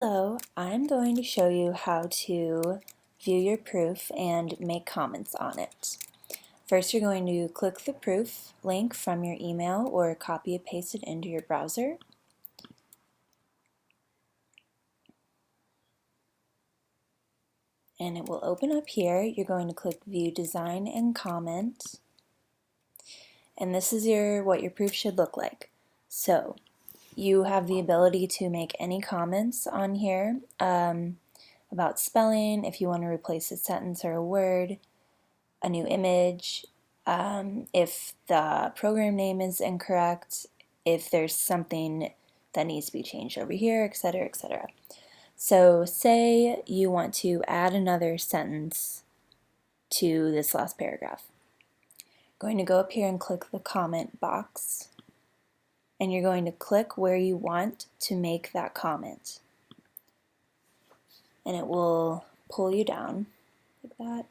Hello, I'm going to show you how to view your proof and make comments on it. First, you're going to click the proof link from your email or copy and paste it into your browser. And it will open up here. You're going to click View Design and Comment. And this is what your proof should look like. So, you have the ability to make any comments on here about spelling, if you want to replace a sentence or a word, a new image, if the program name is incorrect, if there's something that needs to be changed over here, etc., etc. So say you want to add another sentence to this last paragraph. You're going to go up here and click the comment box, and you're going to click where you want to make that comment. And it will pull you down like that.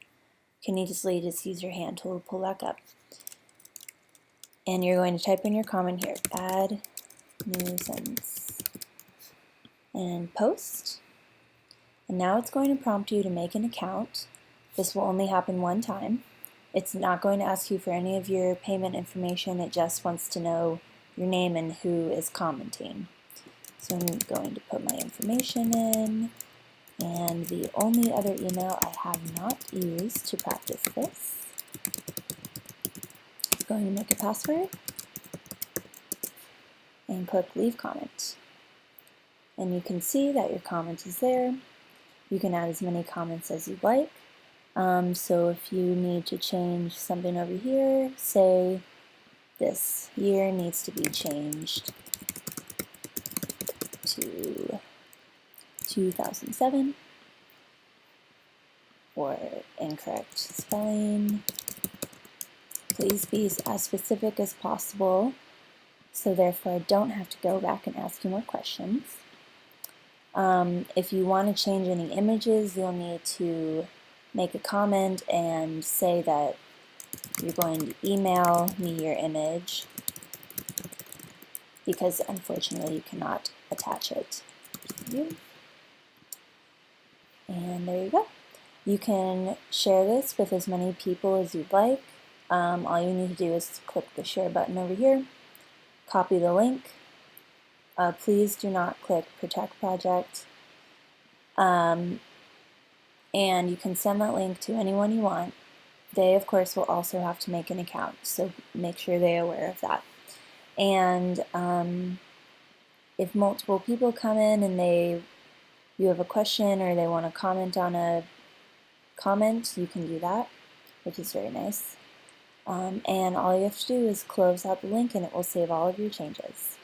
You can easily just use your hand tool to pull back up. And you're going to type in your comment here, add new sentence, and post. And now it's going to prompt you to make an account. This will only happen one time. It's not going to ask you for any of your payment information. It just wants to know your name and who is commenting. So I'm going to put my information in, and the only other email I have not used to practice this is going to make a password and click leave comment. And you can see that your comment is there. You can add as many comments as you'd like. So if you need to change something over here, say this year needs to be changed to 2007, or incorrect spelling, please be as specific as possible, so therefore I don't have to go back and ask you more questions. If you want to change any images, you'll need to make a comment and say that you're going to email me your image, because unfortunately you cannot attach it to you. And there you go. You can share this with as many people as you'd like. All you need to do is click the share button over here, copy the link. Please do not click Protect Project. And you can send that link to anyone you want. They, of course, will also have to make an account, so make sure they're aware of that. And if multiple people come in and you have a question or they want to comment on a comment, you can do that, which is very nice. And all you have to do is close out the link and it will save all of your changes.